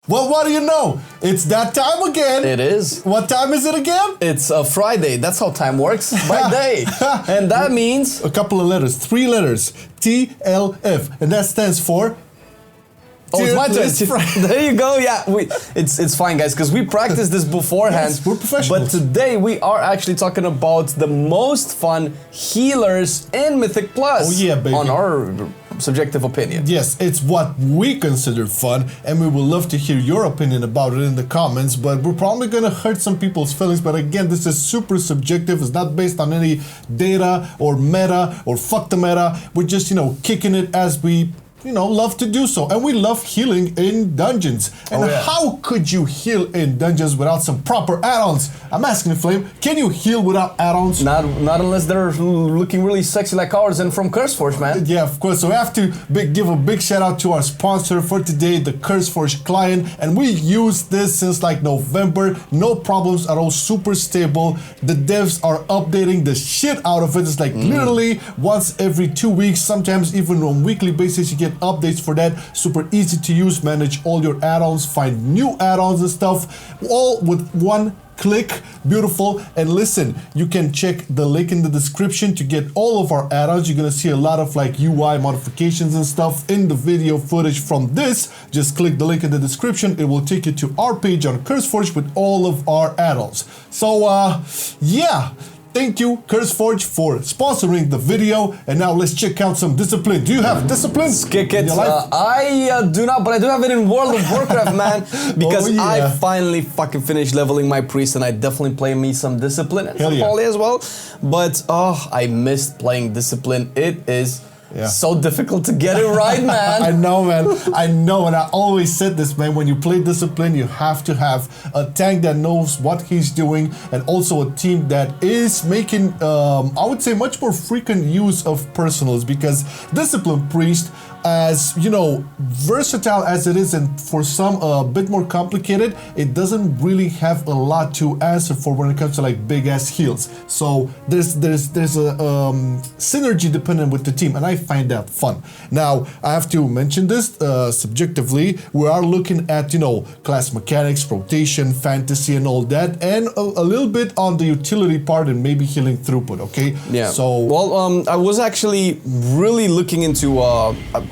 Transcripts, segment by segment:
Well, what do you know? It's that time again. It is. What time is it again? It's a Friday. That's how time works, by day. And that means... A couple of letters, 3 letters. TLF. And that stands for... Oh, it's my turn. There you go. Yeah, it's fine, guys, because we practiced this beforehand. Yes, we're professionals. But today we are actually talking about the most fun healers in Mythic Plus. Oh yeah, baby. On our subjective opinion. Yes, it's what we consider fun, and we would love to hear your opinion about it in the comments, but we're probably gonna hurt some people's feelings. But again, this is super subjective. It's not based on any data or meta or fuck the meta. We're just, kicking it as we love to do so. And we love healing in dungeons. And how could you heal in dungeons without some proper add-ons? I'm asking Flame, can you heal without add-ons? Not unless they're looking really sexy like ours and from CurseForge, man. Yeah, of course. So we have to give a big shout out to our sponsor for today, the CurseForge client. And we use this since like November. No problems at all. Super stable. The devs are updating the shit out of it. It's like literally once every 2 weeks, sometimes even on a weekly basis, you get updates for that. Super easy to use, manage all your add-ons, find new add-ons and stuff, all with one click. Beautiful. And listen, you can check the link in the description to get all of our add-ons. You're gonna see a lot of like UI modifications and stuff in the video footage from this. Just click the link in the description. It will take you to our page on CurseForge with all of our add-ons. So yeah, thank you, CurseForge, for sponsoring the video. And now let's check out some discipline. Do you have discipline? Kick it. I do not, but I do have it in World of Warcraft, man. Because I finally fucking finished leveling my priest, and I definitely play me some discipline and some poly as well. But I missed playing discipline. It is so difficult to get it right, man. I know, man. I know, and I always said this, man. When you play discipline, you have to have a tank that knows what he's doing, and also a team that is making, I would say, much more frequent use of personals, because discipline priest, as versatile as it is, and for some a bit more complicated, it doesn't really have a lot to answer for when it comes to like big ass heals. So there's a synergy dependent with the team, and I find that fun. Now I have to mention this subjectively. We are looking at class mechanics, rotation, fantasy, and all that, and a little bit on the utility part and maybe healing throughput. Okay. Yeah. So I was actually really looking into.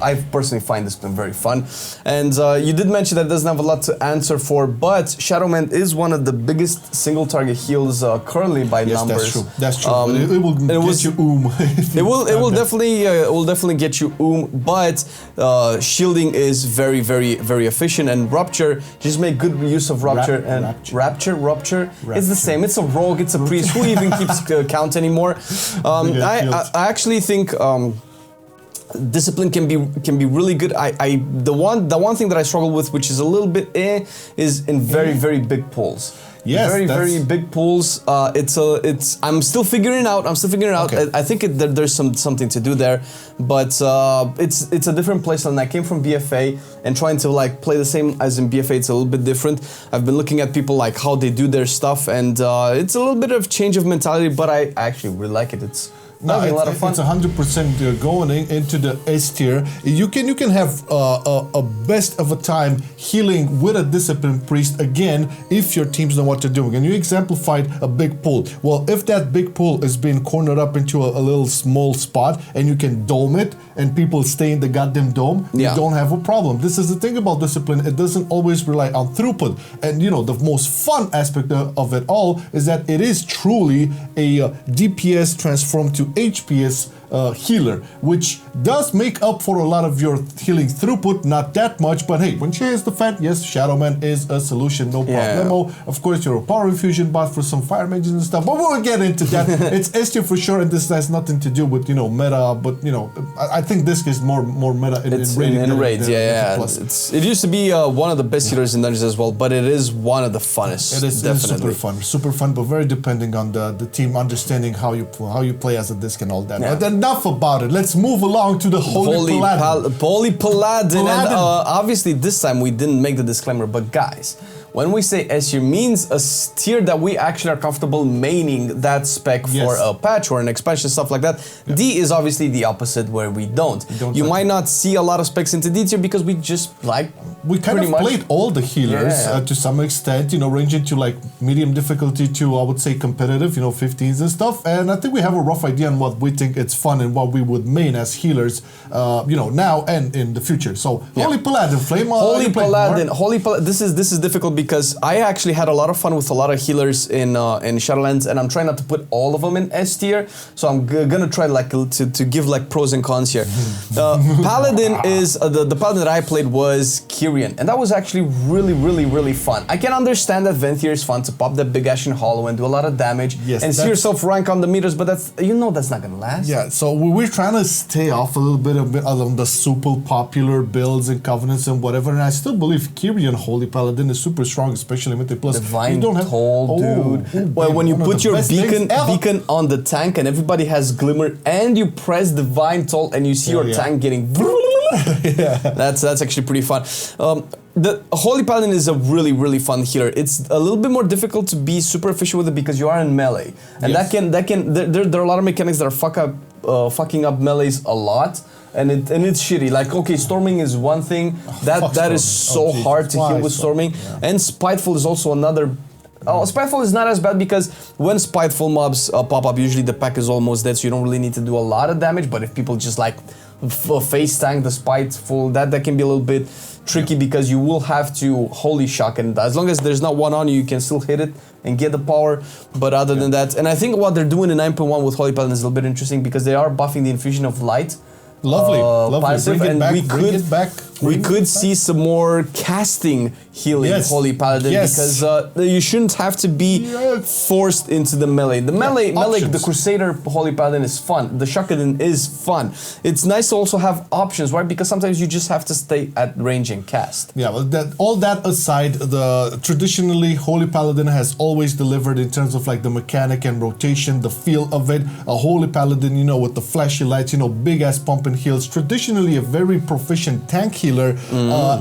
I personally find this been very fun, and you did mention that it doesn't have a lot to answer for, but Shadowman is one of the biggest single target heals currently by numbers. That's true. It will get you It will definitely get you but shielding is very, very, very efficient, and Rupture, just make good use of Rupture. Rupture. It's the same. It's a rogue. It's a priest. Who even keeps count anymore? I actually think. Discipline can be really good. The one thing that I struggle with, which is a little bit is in very big pools. Yes, very big pools. I'm still figuring it out. Okay. I think there's something to do there, but it's a different place. And I came from BFA, and trying to like play the same as in BFA, it's a little bit different. I've been looking at people like how they do their stuff, and it's a little bit of change of mentality, but I actually really like it. It's a lot of fun. It's 100% going into the S tier. You can have a best of a time healing with a disciplined priest again if your teams know what they're doing. And you exemplified a big pool. Well, if that big pool is being cornered up into a little small spot, and you can dome it, and people stay in the goddamn dome, you don't have a problem. This is the thing about discipline. It doesn't always rely on throughput. And the most fun aspect of it all is that it is truly a DPS transformed to HPS healer, which does make up for a lot of your healing throughput, not that much, but hey, when she is the fan, yes, Shadowman is a solution, no problemo. Of course, you're a power infusion bot for some fire mages and stuff, but we'll get into that. It's S tier for sure, and this has nothing to do with meta, but I think this is more meta in raids. It used to be one of the best healers in dungeons as well, but it is one of the funnest. It is definitely super fun, but very depending on the team understanding how you play as a disc and all that. But then enough about it. Let's move along to the Holy Paladin. Holy Paladin. And obviously this time we didn't make the disclaimer, but guys, When we say S tier, means a tier that we actually are comfortable maining that spec for a patch or an expansion, stuff like that. D is obviously the opposite, where we don't. You might not see a lot of specs into D tier because we just like we kind of played all the healers to some extent, you know, ranging to like medium difficulty to, I would say, competitive, you know, 15s and stuff. And I think we have a rough idea on what we think it's fun and what we would main as healers, you know, now and in the future. So Holy Paladin, Flame. Holy Paladin, This is difficult because I actually had a lot of fun with a lot of healers in Shadowlands, and I'm trying not to put all of them in S tier. So I'm gonna try like to give like pros and cons here. Paladin is the Paladin that I played was Kyrian, and that was actually really fun. I can understand that Venthyr is fun to pop that big Ashen Hollow and do a lot of damage and see yourself rank on the meters, but that's that's not gonna last. Yeah, so we're trying to stay off a little bit of the super popular builds and covenants and whatever, and I still believe Kyrian Holy Paladin is super strong, especially with plus Divine you don't have dude. Well, when you put your beacon on the tank and everybody has Glimmer and you press Divine Toll and you see your tank getting that's actually pretty fun. The Holy Paladin is a really fun healer. It's a little bit more difficult to be super efficient with it because you are in melee, and there are a lot of mechanics that are fucking up melees a lot. And it's shitty. Like, okay, storming is one thing that is so hard to heal with storming, and spiteful is also another. Spiteful is not as bad because when spiteful mobs pop up, usually the pack is almost dead, so you don't really need to do a lot of damage. But if people just like face tank the spiteful, that can be a little bit tricky because you will have to holy shock, and as long as there's not one on you, you can still hit it and get the power. But other than that, and I think what they're doing in 9.1 with Holy Paladin is a little bit interesting because they are buffing the infusion of light. Lovely. Passive, bring and we could see some more casting healing Holy Paladin because you shouldn't have to be forced into the melee. The melee, the Crusader Holy Paladin is fun. The Shadowlands is fun. It's nice to also have options, right? Because sometimes you just have to stay at range and cast. Yeah, well, all that aside, traditionally Holy Paladin has always delivered in terms of like the mechanic and rotation, the feel of it. A Holy Paladin, you know, with the flashy lights, you know, big ass pump and heals. Traditionally a very proficient tank healer,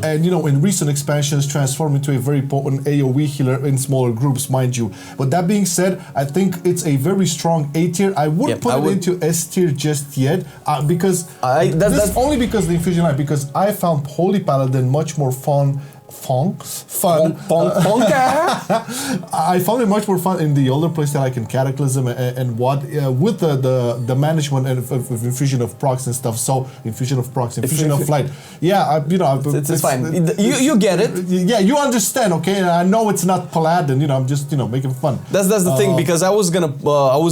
and you know, in recent expansions transformed into a very potent AoE healer in smaller groups, mind you. But that being said, I think it's a very strong A tier. I wouldn't put it into S tier just yet because that's only because of the infusion line. Because I found Holy Paladin much more fun. I found it much more fun in the older playstyle, like in Cataclysm and what with the management and infusion of procs and stuff. So infusion of procs, infusion of flight. Yeah, you know, it's fine. You get it. Yeah, you understand, okay? And I know it's not Paladin. You know, I'm just making fun. That's the thing, because I was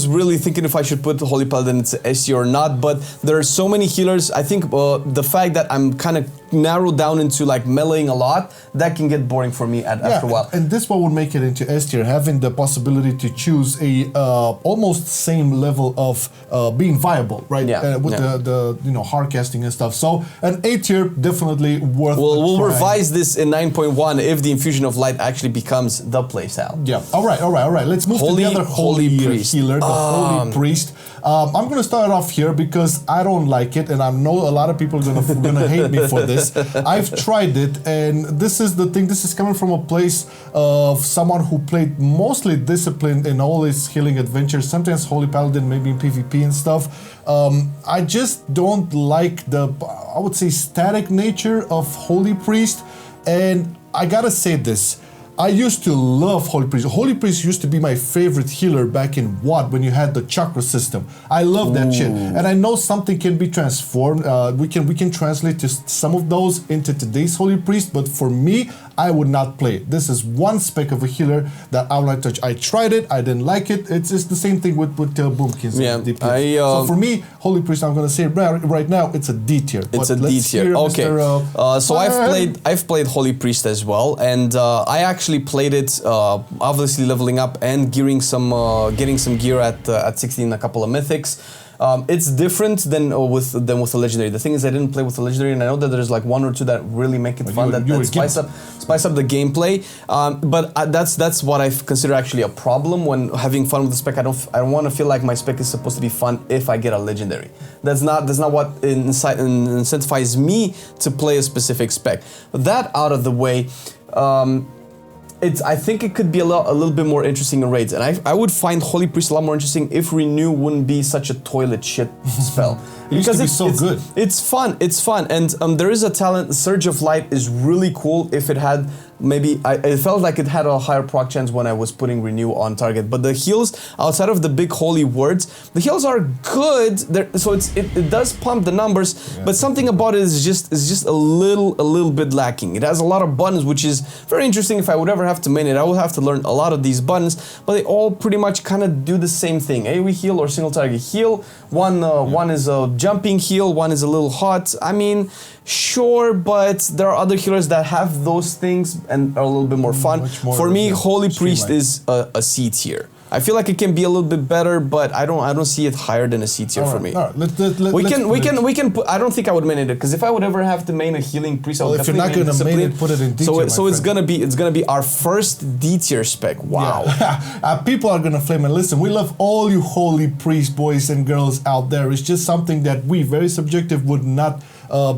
really thinking if I should put the Holy Paladin into S tier or not. But there are so many healers. I think the fact that I'm kind of narrowed down into like meleeing a lot, that can get boring for me after a while. And this one would make it into S tier, having the possibility to choose a almost same level of being viable, right? With the hard casting and stuff. So an A tier definitely worth. We'll revise this in 9.1 if the infusion of light actually becomes the playstyle. Yeah. All right. Let's move to the other holy priest healer, the Holy Priest. I'm gonna start off here because I don't like it, and I know a lot of people are gonna hate me for this. I've tried it, and this is the thing. This is coming from a place of someone who played mostly disciplined in all his healing adventures. Sometimes Holy Paladin, maybe in PvP and stuff. I just don't like the, I would say, static nature of Holy Priest, and I gotta say this. I used to love Holy Priest. Holy Priest used to be my favorite healer back in WoD when you had the chakra system. I love that shit. And I know something can be transformed. We can translate to some of those into today's Holy Priest, but for me, I would not play it. This is one spec of a healer that I would like to touch. I tried it, I didn't like it. It's the same thing with Boomkins. Yeah, so for me, Holy Priest, I'm gonna say right now, it's a D tier. It's a D tier. Okay. So I've played Holy Priest as well, and I actually played it, obviously leveling up and getting some gear at 16, a couple of mythics. It's different than with the legendary. The thing is, I didn't play with the legendary, and I know that there's like one or two that really make it fun, that spice up the gameplay. But that's what I consider actually a problem when having fun with the spec. I don't want to feel like my spec is supposed to be fun if I get a legendary. That's not what incentivizes me to play a specific spec. But that out of the way. I think it could be a little bit more interesting in raids, and I would find Holy Priest a lot more interesting if Renew wouldn't be such a toilet shit spell. It used to be so good. It's fun, and there is a talent. Surge of Light is really cool if it had. Maybe it felt like it had a higher proc chance when I was putting Renew on target, but the heals outside of the big holy words, the heals are good. So it does pump the numbers, but something about it is just a little bit lacking. It has a lot of buttons, which is very interesting. If I would ever have to main it, I would have to learn a lot of these buttons, but they all pretty much kind of do the same thing. AoE heal or single target heal. One is a jumping heal, one is a little hot. I mean, sure, but there are other healers that have those things and are a little bit more fun. For me, Holy Priest is a C tier. I feel like it can be a little bit better, but I don't see it higher than a C tier for me. All right, we can put, I don't think I would main it, because if I would ever have to main a healing priest, I would if you're not going to main it, put it in D tier. So it's gonna be our first D tier spec. Wow. Yeah. People are gonna flame, and listen, we love all you holy priest boys and girls out there. It's just something that we, very subjective, would not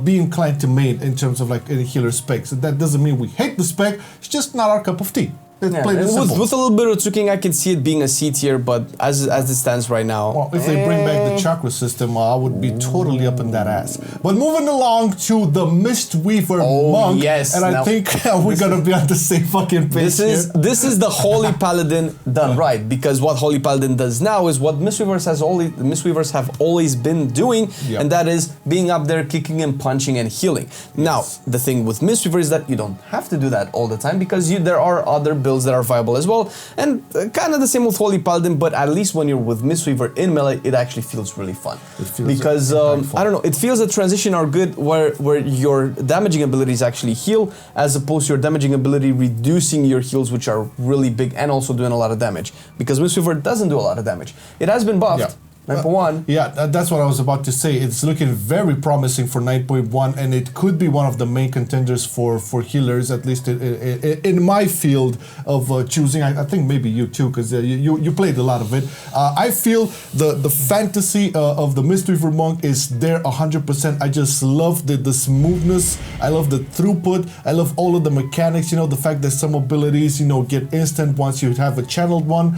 be inclined to main in terms of like any healer specs. That doesn't mean we hate the spec. It's just not our cup of tea. With a little bit of tweaking, I can see it being a C tier, but as it stands right now, well, if they bring back the chakra system, I would be totally up in that ass. But moving along to the Mistweaver Monk, yes, and I think we're gonna be on the same fucking page. This is the Holy Paladin done right, because what Holy Paladin does now is what Mistweavers have always been doing, and that is being up there, kicking and punching and healing. Now, the thing with Mistweaver is that you don't have to do that all the time, because there are other builds that are viable as well, and kind of the same with Holy Paladin, but at least when you're with Mistweaver in melee, it actually feels really fun. Because I don't know, it feels the transition are good where your damaging abilities actually heal, as opposed to your damaging ability reducing your heals, which are really big and also doing a lot of damage. Because Mistweaver doesn't do a lot of damage. It has been buffed. 9.1. Yeah, that's what I was about to say. It's looking very promising for 9.1, and it could be one of the main contenders for healers, at least in my field of choosing. I think maybe you too, because you played a lot of it. I feel the fantasy of the Mistweaver Monk is there 100%. I just love the smoothness. I love the throughput. I love all of the mechanics. You know, the fact that some abilities, get instant once you have a channeled one.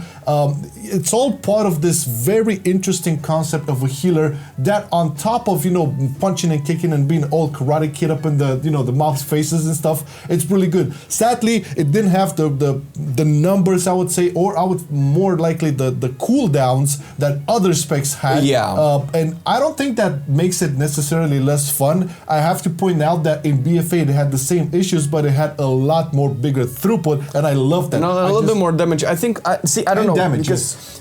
It's all part of this very interesting concept of a healer that, on top of punching and kicking and being all Karate Kid up in the mob's faces and stuff, it's really good. Sadly, it didn't have the numbers, I would say, or I would more likely the cooldowns that other specs had. And I don't think that makes it necessarily less fun. I have to point out that in BFA it had the same issues, but it had a lot more bigger throughput, and I love that. No, a little bit more damage. I think I don't know,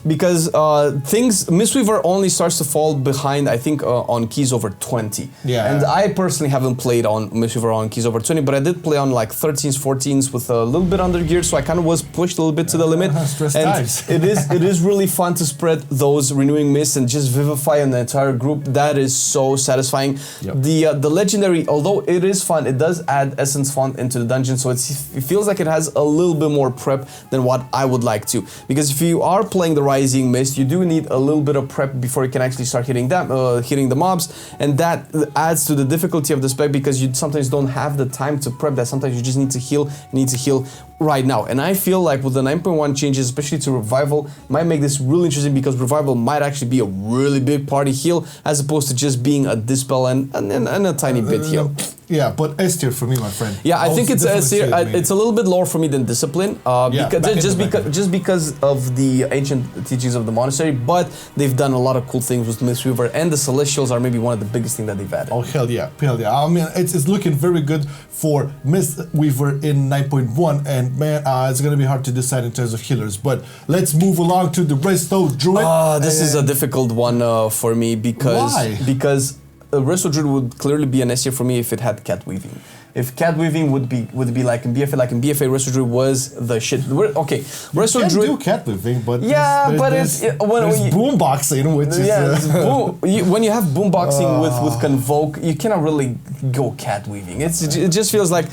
because Mistweaver only starts to fall behind, I think, on keys over 20. And I personally haven't played on Mistweaver on keys over 20, but I did play on like 13s, 14s with a little bit under gear, so I kind of was pushed a little bit to the limit. it is really fun to spread those renewing mists and just vivify an entire group. That is so satisfying. The legendary, although it is fun, it does add essence font into the dungeon, so it feels like it has a little bit more prep than what I would like to. Because if you are playing the Rising Mist, you do need a little bit of prep before you can actually start hitting the mobs, and that adds to the difficulty of the spec, because you sometimes don't have the time to prep that. Sometimes you just need to heal right now. And I feel like with the 9.1 changes, especially to Revival, might make this really interesting, because Revival might actually be a really big party heal, as opposed to just being a dispel and a tiny bit heal. Yeah, but S tier for me, my friend. Yeah, I think it's S tier. It's a little bit lower for me than Discipline, just because of the ancient teachings of the monastery. But they've done a lot of cool things with Mistweaver, and the Celestials are maybe one of the biggest things that they've added. Oh hell yeah! I mean, it's looking very good for Mistweaver in 9.1, and man, it's gonna be hard to decide in terms of healers. But let's move along to the Resto Druid. This is a difficult one for me, because Resto Druid would clearly be an S tier for me if it had cat weaving. If cat weaving would be like in BFA, Resto Druid was the shit. Okay, Resto Druid do cat weaving, but there's boomboxing, which is when you have boomboxing with Convoke, you cannot really go cat weaving. It just feels like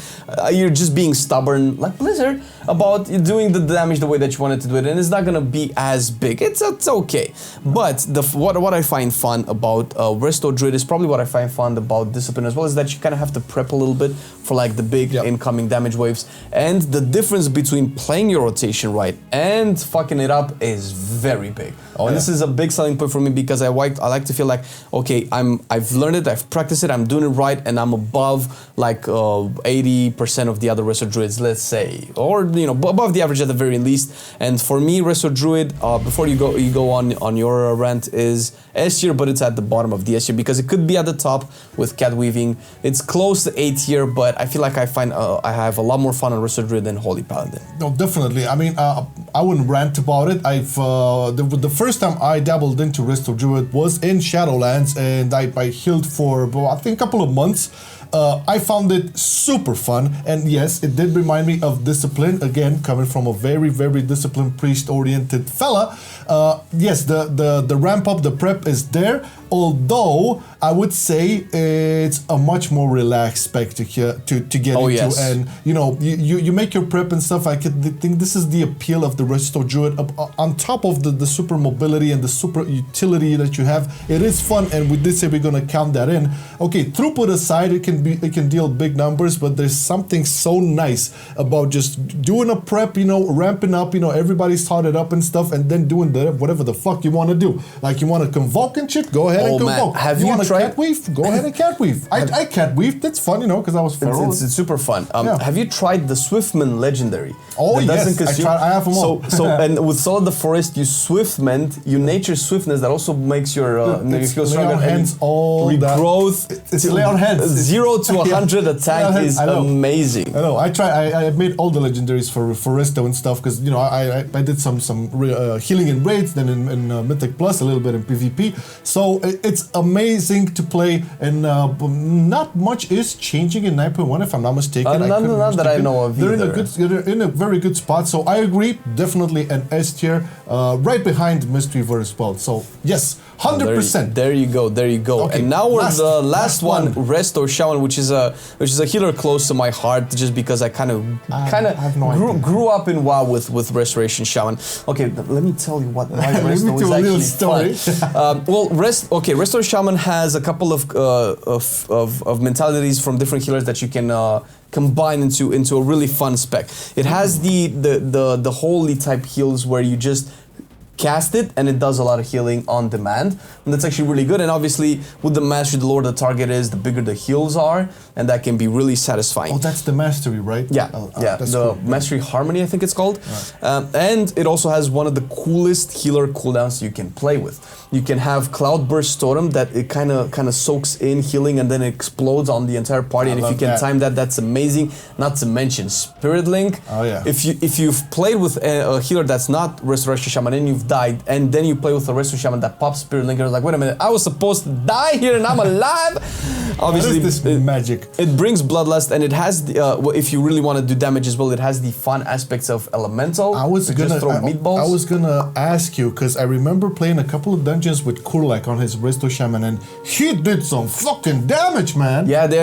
you're just being stubborn, like Blizzard, about doing the damage the way that you wanted to do it, and it's not gonna be as big. It's okay, but what I find fun about Resto Druid is probably what I find fun about Discipline as well, is that you kind of have to prep a little bit. for like the big incoming damage waves. And the difference between playing your rotation right and fucking it up is very big. And this is a big selling point for me because I like to feel like, okay, I've learned it, I've practiced it, I'm doing it right, and I'm above like 80% of the other Resto Druids, let's say, or you know, above the average at the very least. And for me, Resto Druid, before you go on your rant, is S tier, but it's at the bottom of the S tier because it could be at the top with cat weaving. It's close to A tier, but I feel like I have a lot more fun on Resto Druid than Holy Paladin. No, definitely. I mean, I wouldn't rant about it. The first time I dabbled into Resto Druid was in Shadowlands, and I healed for I think a couple of months. I found it super fun, and yes, it did remind me of Discipline, again, coming from a very, very disciplined priest-oriented fella. Yes, the ramp up, the prep is there, although I would say it's a much more relaxed spec to get into. Yes. And you know, you make your prep and stuff. I think this is the appeal of the Resto Druid. On top of the super mobility and the super utility that you have, it is fun, and we did say we're gonna count that in. Okay, throughput aside, it can deal big numbers, but there's something so nice about just doing a prep, you know, ramping up, you know, everybody's taught it up and stuff, and then doing whatever the fuck you want to do. Like, you want to convoke and shit, go ahead and convoke. Man. Have you want tried? To cat weave? Go ahead and cat weave. I cat weave. That's fun, you know, because I was feral. It's super fun. Have you tried the Swiftman legendary? Oh yes, I have them all. So and with Solid the Forest, you Swiftman, you nature swiftness that also makes your skills stronger. Hands, all regrowth. It's lay on hands. 0 to 100 attack is amazing. I know. I made all the legendaries for Resto and stuff because, you know, I did some healing in raids, then in Mythic Plus, a little bit in PvP. So it's amazing to play, and not much is changing in 9.1 if I'm not mistaken. None that I know of. They're in a very good spot. So I agree, definitely an S tier, right behind Mistweaver as well. So yes, 100%. There you go. Okay, and now we're the last one, Resto Shaman, which is a healer close to my heart, just because I kind of grew up in WoW with Restoration Shaman. Okay, let me tell you what my Resto is actually fun. Resto Shaman has a couple of mentalities from different healers that you can combine into a really fun spec. It has the holy type heals where you just cast it and it does a lot of healing on demand, and that's actually really good. And obviously with the mastery, the lower the target is, the bigger the heals are, and that can be really satisfying. Oh, that's the mastery, right? Yeah, the mastery harmony, I think it's called. Right. And it also has one of the coolest healer cooldowns you can play with. You can have Cloudburst Totem that it kind of soaks in healing and then it explodes on the entire party. And if you can time that, that's amazing. Not to mention Spirit Link. Oh yeah. If you've played with a healer that's not Restoration Shaman and you've died, and then you play with a Restoration Shaman that pops Spirit Link, and it's like, wait a minute, I was supposed to die here and I'm alive. Obviously, this magic. It brings Bloodlust, and it has the, if you really want to do damage as well, it has the fun aspects of Elemental. I was gonna ask you, because I remember playing a couple of dungeons with Kurlak on his Resto Shaman, and he did some fucking damage, man. Yeah, they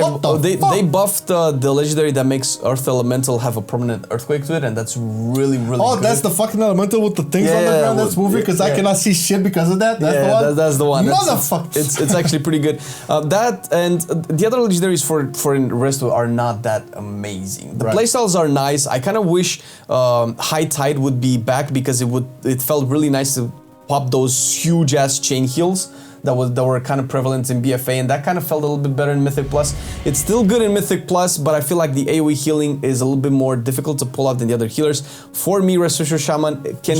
buffed the legendary that makes Earth Elemental have a permanent earthquake to it, and that's really good. Oh, that's the fucking Elemental with the things on the ground that's moving, because I cannot see shit because of that. That's the one. That's the one. Motherfucker. It's actually pretty good. That and the other legendaries for Resto are not that amazing. The playstyles are nice. I kind of wish High Tide would be back, because it felt really nice to pop those huge ass chain heals that were kind of prevalent in BFA, and that kind of felt a little bit better in Mythic Plus. It's still good in Mythic Plus, but I feel like the AoE healing is a little bit more difficult to pull out than the other healers. For me, Restoration Shaman can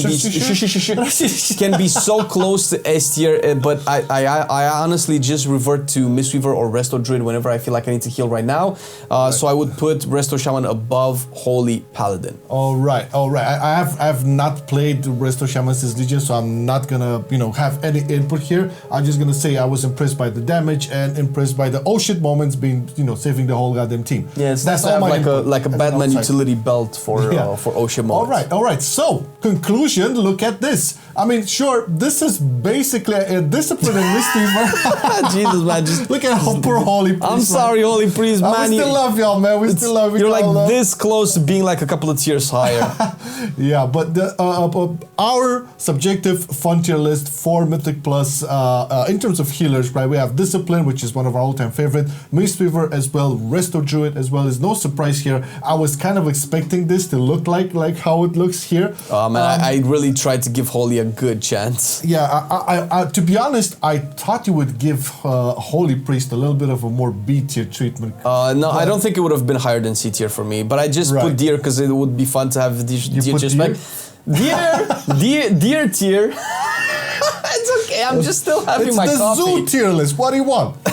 be so close to S tier, but I honestly just revert to Mistweaver or Resto Druid whenever I feel like I need to heal right now. So I would put Resto Shaman above Holy Paladin. All right. I have not played Resto Shaman since Legion, so I'm not gonna have any input here. I'm just gonna say I was impressed by the damage and impressed by the oh shit moments being saving the whole goddamn team. Yeah, that's all like a Batman utility belt for oh shit moments. All right. So conclusion. Look at this. I mean, sure, this is basically a discipline in Mistweaver. Jesus, man, just look at how poor Holy Priest. I'm sorry, Holy Priest, man. We still love y'all, man. We still love you. You're like this close to being like a couple of tiers higher. Yeah, but our subjective fun tier list for Mythic Plus, in terms of healers, right? We have Discipline, which is one of our all-time favorite, Mistweaver as well, Resto Druid as well. Is no surprise here. I was kind of expecting this to look like how it looks here. Oh man, I really tried to give Holy a good chance. Yeah, I to be honest, I thought you would give Holy Priest a little bit of a more B tier treatment. No, I don't think it would have been higher than C tier for me, but I just put Deer because it would be fun to have Deer just back. Deer tier. It's okay. I'm just still having my coffee. It's the zoo tier list. What do you want?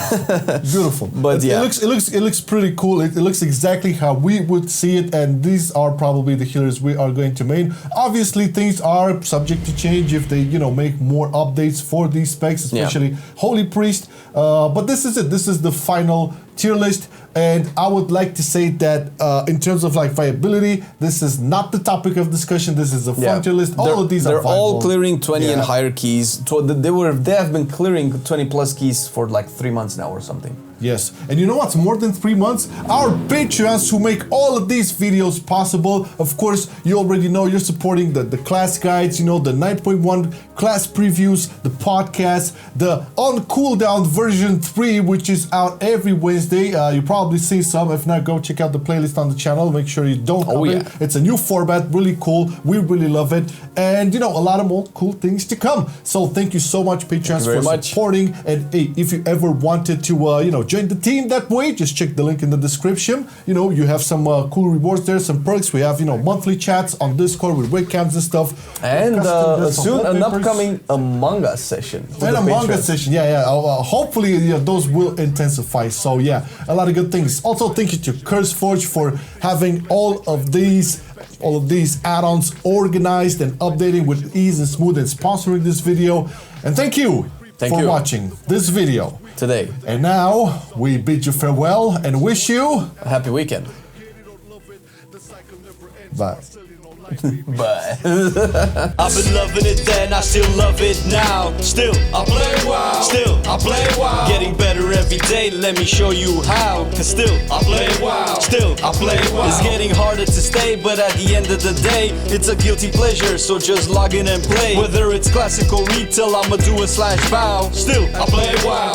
Beautiful. But yeah, it looks pretty cool. It looks exactly how we would see it, and these are probably the healers we are going to main. Obviously, things are subject to change if they make more updates for these specs, especially Holy Priest. But this is it. This is the final tier list. And I would like to say that in terms of like viability, this is not the topic of discussion. This is a fun tier list. All of these are viable. They're all clearing 20 and higher keys. They have been clearing 20 plus keys for like 3 months now or something. Yes, and you know what's more than 3 months? Our Patreons who make all of these videos possible. Of course, you already know you're supporting the class guides, the 9.1 class previews, the podcast, the on cooldown version 3, which is out every Wednesday. You probably seen some. If not, go check out the playlist on the channel. Make sure you don't comment. It's a new format, really cool. We really love it. And a lot of more cool things to come. So thank you so much, Patreons, for supporting. And hey, if you ever wanted to join the team that way, just check the link in the description. You have some cool rewards there, some perks. We have monthly chats on Discord with webcams and stuff. And soon an upcoming Among Us session. An Among Us session, hopefully those will intensify. So yeah, a lot of good things. Also, thank you to CurseForge for having all of these add-ons organized and updating with ease and smooth and sponsoring this video. And thank you for watching this video today. And now we bid you farewell and wish you a happy weekend. Bye. Bye. I've been loving it then, I still love it now. Still, I play WoW. Still, I play WoW. Getting better every day, let me show you how. Cause still, I play WoW. Still, I play WoW. It's getting harder to stay, but at the end of the day, it's a guilty pleasure, so just log in and play. Whether it's classic or retail, I'ma do a /bow. Still, I play WoW.